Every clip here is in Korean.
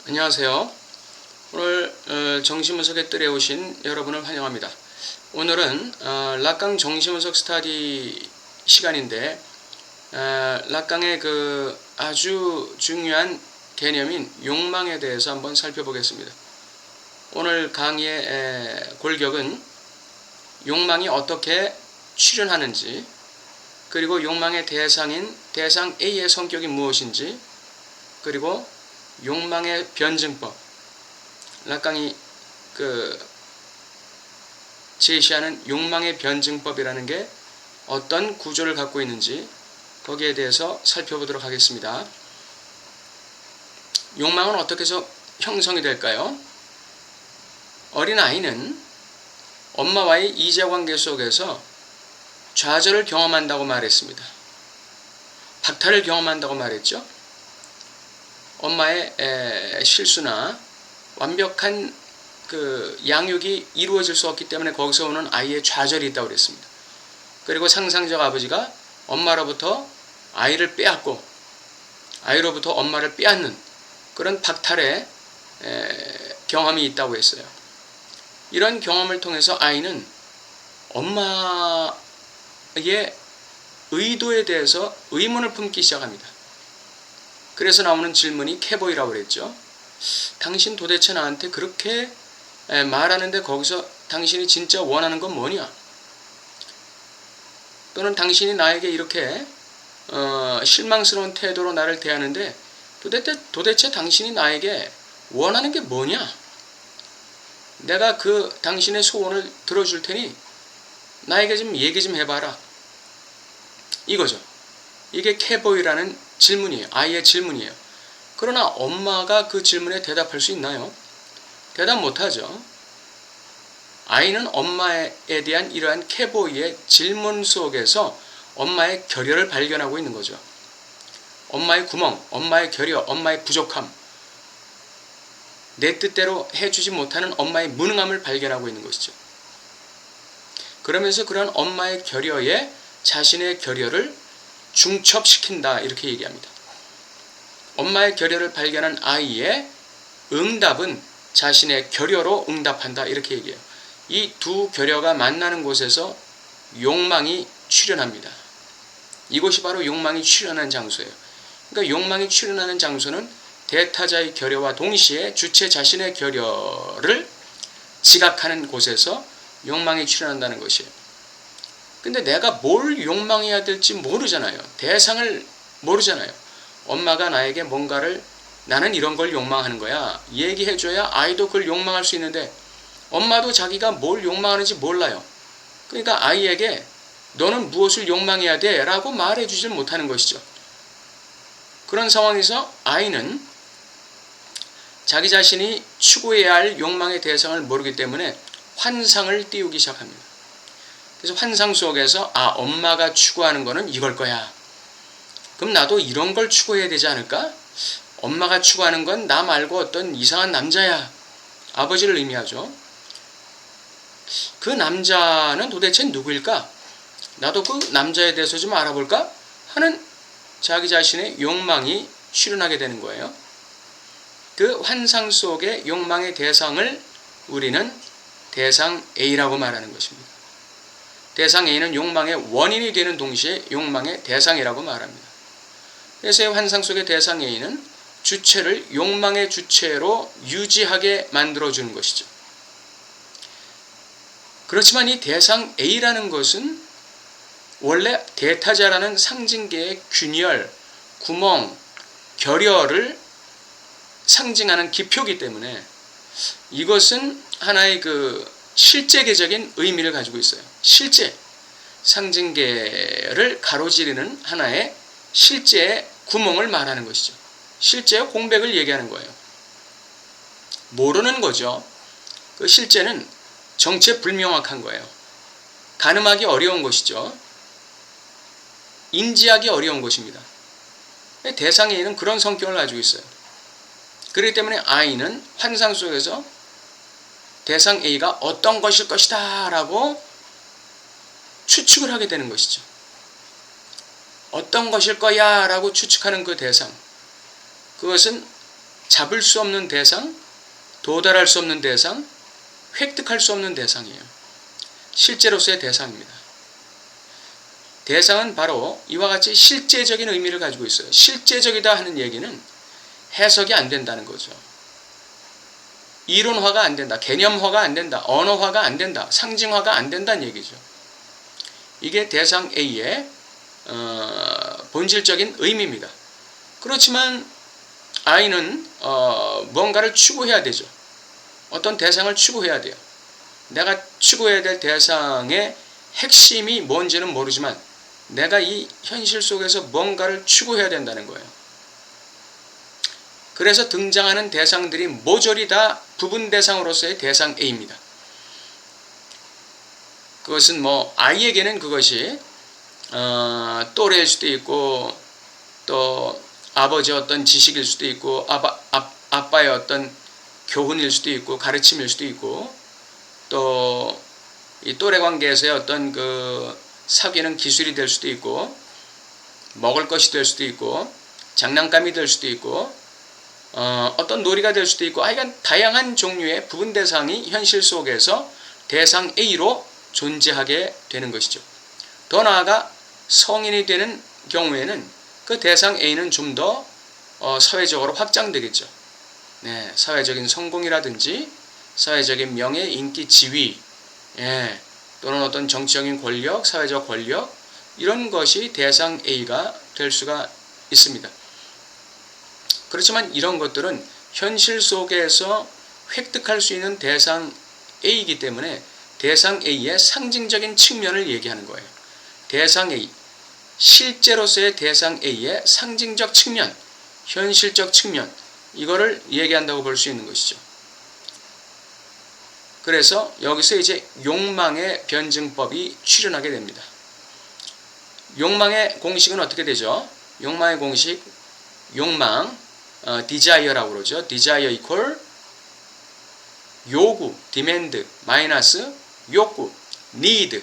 안녕하세요. 오늘 정신분석의 뜰에 오신 여러분을 환영합니다. 오늘은 락강 정신분석 스터디 시간인데 락강의 그 아주 중요한 개념인 욕망에 대해서 한번 살펴보겠습니다. 오늘 강의의 골격은 욕망이 어떻게 출현하는지, 그리고 욕망의 대상인 대상 A의 성격이 무엇인지, 그리고 욕망의 변증법, 락강이 제시하는 욕망의 변증법이라는 게 어떤 구조를 갖고 있는지 거기에 대해서 살펴보도록 하겠습니다. 욕망은 어떻게 해서 형성이 될까요? 어린아이는 엄마와의 이자관계 속에서 좌절을 경험한다고 말했습니다. 박탈을 경험한다고 말했죠. 엄마의 실수나 완벽한 양육이 이루어질 수 없기 때문에 거기서 오는 아이의 좌절이 있다고 그랬습니다. 그리고 상상적 아버지가 엄마로부터 아이를 빼앗고 아이로부터 엄마를 빼앗는 그런 박탈의 경험이 있다고 했어요. 이런 경험을 통해서 아이는 엄마의 의도에 대해서 의문을 품기 시작합니다. 그래서 나오는 질문이 캐보이라고 그랬죠. 당신 도대체 나한테 그렇게 말하는데 거기서 당신이 진짜 원하는 건 뭐냐? 또는 당신이 나에게 이렇게 실망스러운 태도로 나를 대하는데 도대체 당신이 나에게 원하는 게 뭐냐? 내가 당신의 소원을 들어줄 테니 나에게 좀 얘기 좀 해봐라. 이거죠. 이게 캐보이라는 질문이에요. 아이의 질문이에요. 그러나 엄마가 그 질문에 대답할 수 있나요? 대답 못하죠. 아이는 엄마에 대한 이러한 캐보이의 질문 속에서 엄마의 결여를 발견하고 있는 거죠. 엄마의 구멍, 엄마의 결여, 엄마의 부족함, 내 뜻대로 해주지 못하는 엄마의 무능함을 발견하고 있는 것이죠. 그러면서 그런 엄마의 결여에 자신의 결여를 중첩시킨다, 이렇게 얘기합니다. 엄마의 결여를 발견한 아이의 응답은 자신의 결여로 응답한다, 이렇게 얘기해요. 이 두 결여가 만나는 곳에서 욕망이 출현합니다. 이곳이 바로 욕망이 출현하는 장소예요. 그러니까 욕망이 출현하는 장소는 대타자의 결여와 동시에 주체 자신의 결여를 지각하는 곳에서 욕망이 출현한다는 것이에요. 근데 내가 뭘 욕망해야 될지 모르잖아요. 대상을 모르잖아요. 엄마가 나에게 뭔가를 나는 이런 걸 욕망하는 거야 얘기해줘야 아이도 그걸 욕망할 수 있는데 엄마도 자기가 뭘 욕망하는지 몰라요. 그러니까 아이에게 너는 무엇을 욕망해야 돼? 라고 말해주질 못하는 것이죠. 그런 상황에서 아이는 자기 자신이 추구해야 할 욕망의 대상을 모르기 때문에 환상을 띄우기 시작합니다. 그래서 환상 속에서 엄마가 추구하는 거는 이걸 거야. 그럼 나도 이런 걸 추구해야 되지 않을까? 엄마가 추구하는 건 나 말고 어떤 이상한 남자야. 아버지를 의미하죠. 그 남자는 도대체 누구일까? 나도 그 남자에 대해서 좀 알아볼까? 하는 자기 자신의 욕망이 출현하게 되는 거예요. 그 환상 속의 욕망의 대상을 우리는 대상 A라고 말하는 것입니다. 대상 A는 욕망의 원인이 되는 동시에 욕망의 대상이라고 말합니다. 그래서 환상 속의 대상 A는 주체를 욕망의 주체로 유지하게 만들어주는 것이죠. 그렇지만 이 대상 A라는 것은 원래 대타자라는 상징계의 균열, 구멍, 결여를 상징하는 기표이기 때문에 이것은 하나의 실제계적인 의미를 가지고 있어요. 실제, 상징계를 가로지르는 하나의 실제의 구멍을 말하는 것이죠. 실제의 공백을 얘기하는 거예요. 모르는 거죠. 그 실제는 정체불명확한 거예요. 가늠하기 어려운 것이죠. 인지하기 어려운 것입니다. 대상 A는 그런 성격을 가지고 있어요. 그렇기 때문에 아이는 환상 속에서 대상 A가 어떤 것일 것이다 라고 추측을 하게 되는 것이죠. 어떤 것일 거야 라고 추측하는 그 대상, 그것은 잡을 수 없는 대상, 도달할 수 없는 대상, 획득할 수 없는 대상이에요. 실제로서의 대상입니다. 대상은 바로 이와 같이 실제적인 의미를 가지고 있어요. 실제적이다 하는 얘기는 해석이 안 된다는 거죠. 이론화가 안 된다, 개념화가 안 된다, 언어화가 안 된다, 상징화가 안 된다는 얘기죠. 이게 대상 A의 본질적인 의미입니다. 그렇지만 I는 뭔가를 추구해야 되죠. 어떤 대상을 추구해야 돼요. 내가 추구해야 될 대상의 핵심이 뭔지는 모르지만 내가 이 현실 속에서 뭔가를 추구해야 된다는 거예요. 그래서 등장하는 대상들이 모조리 다 부분 대상으로서의 대상 A입니다. 그것은 아이에게는 그것이 또래일 수도 있고, 또 아버지의 어떤 지식일 수도 있고, 아빠의 어떤 교훈일 수도 있고, 가르침일 수도 있고, 또 이 또래 관계에서의 어떤 그 사귀는 기술이 될 수도 있고, 먹을 것이 될 수도 있고, 장난감이 될 수도 있고, 어떤 놀이가 될 수도 있고, 하여간 다양한 종류의 부분 대상이 현실 속에서 대상 A로 존재하게 되는 것이죠. 더 나아가 성인이 되는 경우에는 그 대상 A는 좀 더 사회적으로 확장되겠죠. 네, 사회적인 성공이라든지 사회적인 명예, 인기, 지위, 또는 어떤 정치적인 권력, 사회적 권력, 이런 것이 대상 A가 될 수가 있습니다. 그렇지만 이런 것들은 현실 속에서 획득할 수 있는 대상 A이기 때문에 대상 A의 상징적인 측면을 얘기하는 거예요. 대상 A, 실제로서의 대상 A의 상징적 측면, 현실적 측면, 이거를 얘기한다고 볼 수 있는 것이죠. 그래서 여기서 이제 욕망의 변증법이 출현하게 됩니다. 욕망의 공식은 어떻게 되죠? 욕망의 공식, 욕망, desire라고 그러죠. desire equal 요구, demand 마이너스 욕구, need.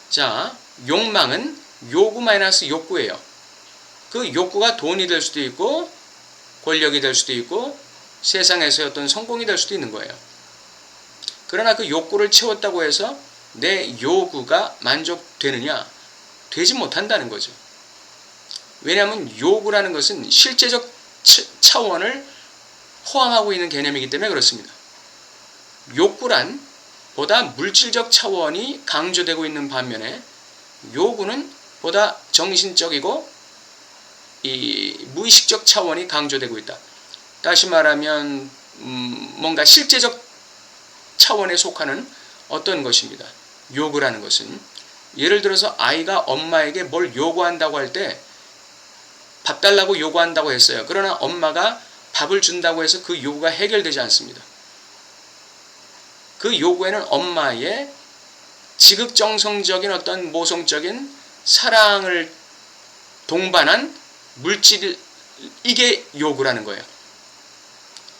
자, 욕망은 요구 마이너스 욕구예요. 그 욕구가 돈이 될 수도 있고, 권력이 될 수도 있고, 세상에서의 어떤 성공이 될 수도 있는 거예요. 그러나 그 욕구를 채웠다고 해서 내 요구가 만족되느냐? 되지 못한다는 거죠. 왜냐하면 요구라는 것은 실제적 차원을 포함하고 있는 개념이기 때문에 그렇습니다. 욕구란 보다 물질적 차원이 강조되고 있는 반면에 요구는 보다 정신적이고 이 무의식적 차원이 강조되고 있다. 다시 말하면 뭔가 실제적 차원에 속하는 어떤 것입니다. 요구라는 것은 예를 들어서 아이가 엄마에게 뭘 요구한다고 할 때 밥 달라고 요구한다고 했어요. 그러나 엄마가 밥을 준다고 해서 그 요구가 해결되지 않습니다. 그 요구에는 엄마의 지극정성적인 어떤 모성적인 사랑을 동반한 물질, 이게 요구라는 거예요.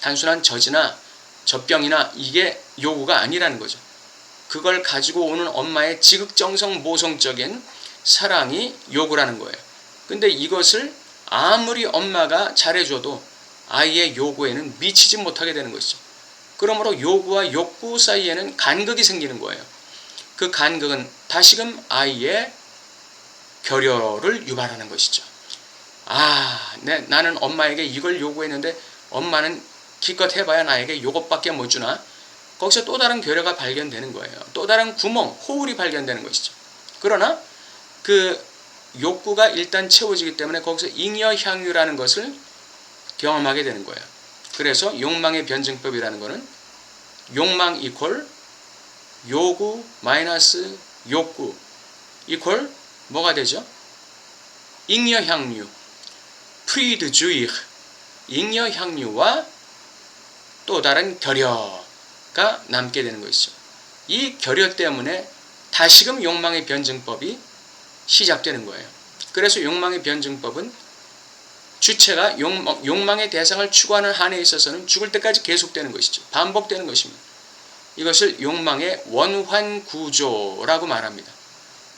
단순한 젖이나 젖병이나 이게 요구가 아니라는 거죠. 그걸 가지고 오는 엄마의 지극정성 모성적인 사랑이 요구라는 거예요. 근데 이것을 아무리 엄마가 잘해줘도 아이의 요구에는 미치지 못하게 되는 것이죠. 그러므로 요구와 욕구 사이에는 간극이 생기는 거예요. 그 간극은 다시금 아이의 결여를 유발하는 것이죠. 나는 엄마에게 이걸 요구했는데 엄마는 기껏 해봐야 나에게 이것밖에 못 주나? 거기서 또 다른 결여가 발견되는 거예요. 또 다른 구멍, 호울이 발견되는 것이죠. 그러나 그 욕구가 일단 채워지기 때문에 거기서 잉여향유라는 것을 경험하게 되는 거예요. 그래서 욕망의 변증법이라는 것은 욕망 이퀄 요구 마이너스 욕구 이퀄 뭐가 되죠? 잉여향유, 프리드주의, 잉여향유와 또 다른 결여가 남게 되는 것이죠. 이 결여 때문에 다시금 욕망의 변증법이 시작되는 거예요. 그래서 욕망의 변증법은 주체가 욕망의 대상을 추구하는 한에 있어서는 죽을 때까지 계속되는 것이죠. 반복되는 것입니다. 이것을 욕망의 원환구조라고 말합니다.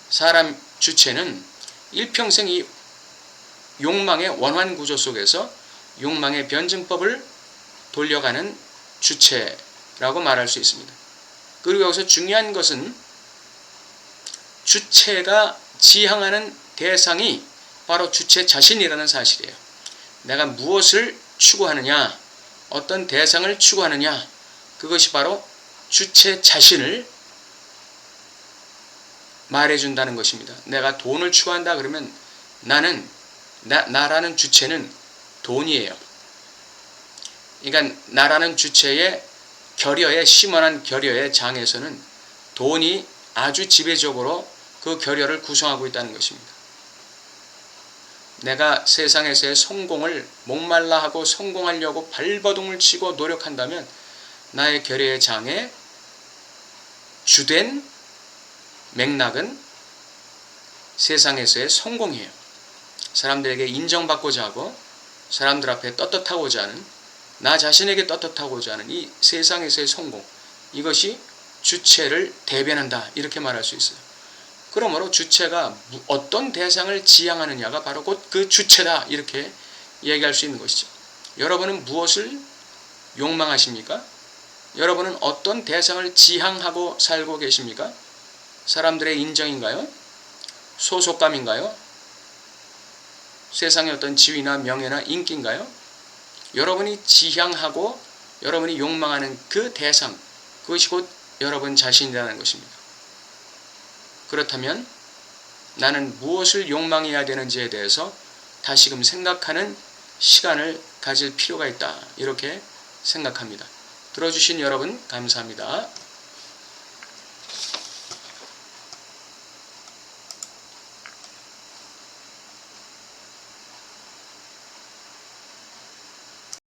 사람 주체는 일평생 이 욕망의 원환구조 속에서 욕망의 변증법을 돌려가는 주체라고 말할 수 있습니다. 그리고 여기서 중요한 것은 주체가 지향하는 대상이 바로 주체 자신이라는 사실이에요. 내가 무엇을 추구하느냐, 어떤 대상을 추구하느냐, 그것이 바로 주체 자신을 말해준다는 것입니다. 내가 돈을 추구한다 그러면 나라는 주체는 돈이에요. 그러니까 나라는 주체의 결여의 심원한 결여의 장에서는 돈이 아주 지배적으로 그 결여를 구성하고 있다는 것입니다. 내가 세상에서의 성공을 목말라 하고 성공하려고 발버둥을 치고 노력한다면 나의 결여의 장에 주된 맥락은 세상에서의 성공이에요. 사람들에게 인정받고자 하고 사람들 앞에 떳떳하고자 하는, 나 자신에게 떳떳하고자 하는 이 세상에서의 성공, 이것이 주체를 대변한다 이렇게 말할 수 있어요. 그러므로 주체가 어떤 대상을 지향하느냐가 바로 곧 그 주체다 이렇게 얘기할 수 있는 것이죠. 여러분은 무엇을 욕망하십니까? 여러분은 어떤 대상을 지향하고 살고 계십니까? 사람들의 인정인가요? 소속감인가요? 세상의 어떤 지위나 명예나 인기인가요? 여러분이 지향하고 여러분이 욕망하는 그 대상, 그것이 곧 여러분 자신이라는 것입니다. 그렇다면 나는 무엇을 욕망해야 되는지에 대해서 다시금 생각하는 시간을 가질 필요가 있다 이렇게 생각합니다. 들어주신 여러분 감사합니다.